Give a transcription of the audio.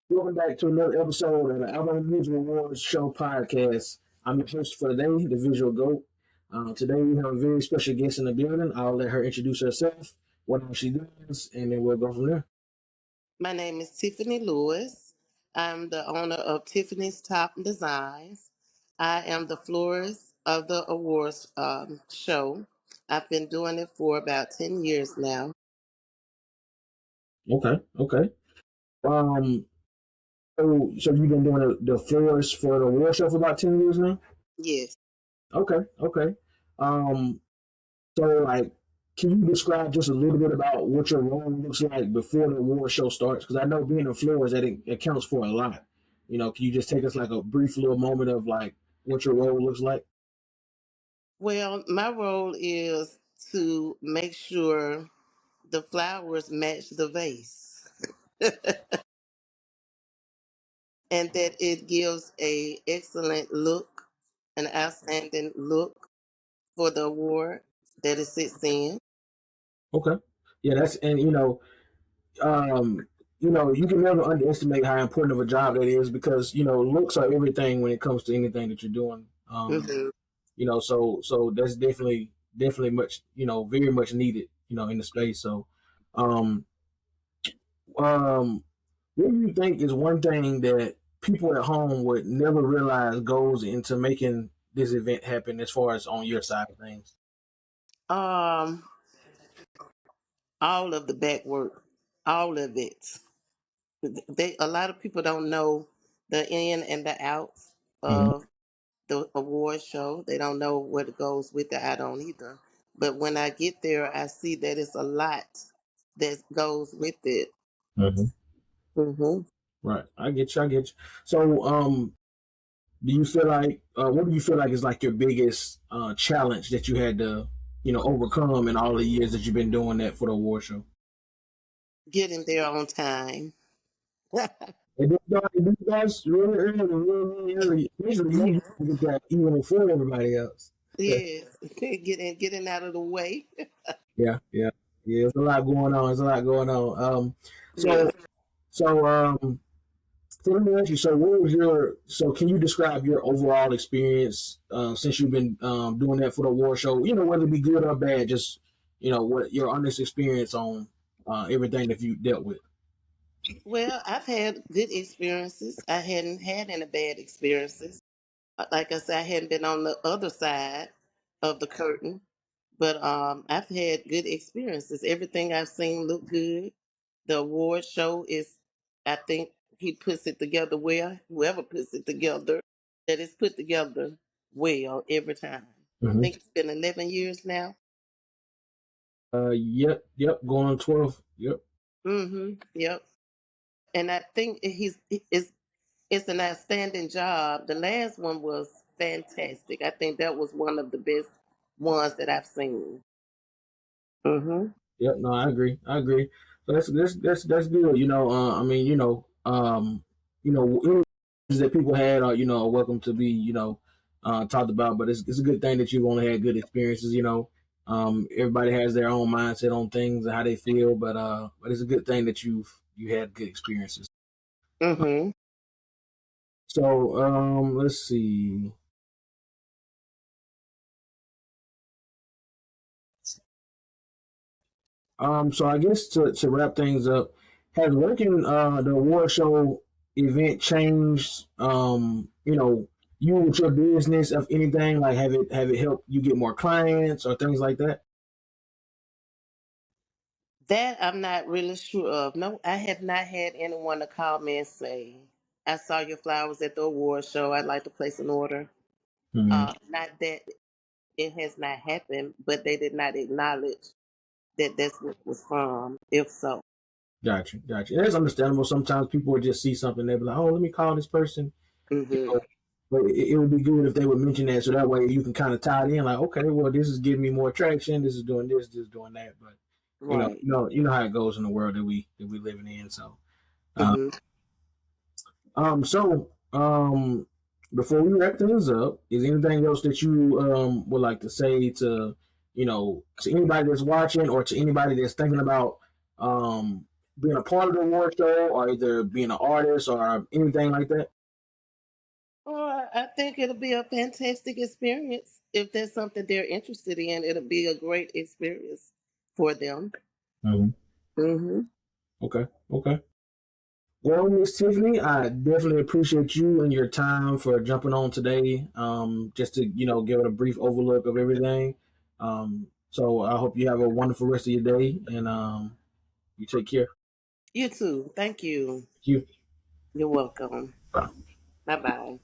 Welcome back to another episode of the Alabama Music Awards Show podcast. I'm your host for today, the Visual Goat. Today we have a very special guest in the building. I'll let her introduce herself, what all she does, and then we'll go from there. My name is Tiffany Lewis. I'm the owner of Tiffany's Top Designs. I am the florist of the awards show. I've been doing it for about 10 years now. Okay, okay. Um, so you've been doing the floors for the award show for about 10 years now? Yes. Okay, okay. Um, so like, can you describe just a little bit about what your role looks like before the award show starts? Because I know being a florist, that it accounts for a lot. Can you just take us like a brief little moment of like what your role looks like? Well, my role is to make sure the flowers match the vase and that it gives a excellent look, an outstanding look for the award that it sits in. Okay. Yeah, that's and um, you can never underestimate how important of a job that is because looks are everything when it comes to anything that you're doing. Hmm. So that's definitely much very much needed in the space. So, um, um, what do you think is one thing that people at home would never realize goes into making this event happen as far as on your side of things? Um, all of the back work, all of it. A lot of people don't know the in and the outs Hmm. of the award show. They don't know what goes with it. I don't either. But when I get there, I see that it's a lot that goes with it. Hmm. Hmm. Right, I get you. I get you. So, do you feel like what do you feel like is like your biggest challenge that you had to overcome in all the years that you've been doing that for the award show? Getting there on time. These guys really early, really early. Usually, you get that even before everybody else. Yes, getting out of the way. Yeah, yeah, yeah. There's a lot going on. There's a lot going on. So, Yeah. so, so let me ask you. So, what was your? So, can you describe your overall experience since you've been doing that for the award show? Whether it be good or bad, just what your honest experience on everything that you dealt with. Well, I've had good experiences. I hadn't had any bad experiences. Like I said, I hadn't been on the other side of the curtain, but I've had good experiences. Everything I've seen looked good. The award show is, I think he puts it together well. Whoever puts it together, that is put together well every time. I Hmm. think it's been 11 years now. Yep, yep. Going on 12. Yep. Mm-hmm. Yep. And I think it's an outstanding job. The last one was fantastic. I think that was one of the best ones that I've seen. Hmm. Yep. No, I agree. I agree. So that's good. I mean, any that people had are welcome to be talked about. But it's a good thing that you've only had good experiences. Everybody has their own mindset on things and how they feel, but it's a good thing that you had good experiences. Hmm. So let's see. So I guess to wrap things up, has working the award show event changed you with your business of anything? Like have it helped you get more clients or things like that? That I'm not really sure of. No, I have not had anyone to call me and say, I saw your flowers at the award show. I'd like to place an order. Hmm. Not that it has not happened, but they did not acknowledge that that's what it was from, if so. Gotcha, gotcha. And it's understandable. Sometimes people would just see something, they'd be like, "Oh, let me call this person." You Hmm. know, but it would be good if they would mention that, so that way you can kind of tie it in. Like, okay, well, this is giving me more traction. This is doing this. This is doing that. But Right. how it goes in the world that we living in. So, uh, Hmm. so before we wrap things up, is anything else that you would like to say to to anybody that's watching or to anybody that's thinking about um being a part of the award show, or either being an artist or anything like that? Or I think it'll be a fantastic experience if that's something they're interested in. It'll be a great experience for them. Mm-hmm. Hmm. Okay. Okay. Well, Miss Tiffany, I definitely appreciate you and your time for jumping on today. Just to give it a brief overlook of everything. So I hope you have a wonderful rest of your day, and you take care. You too. Thank you. Thank you. You're welcome. Bye. Bye bye.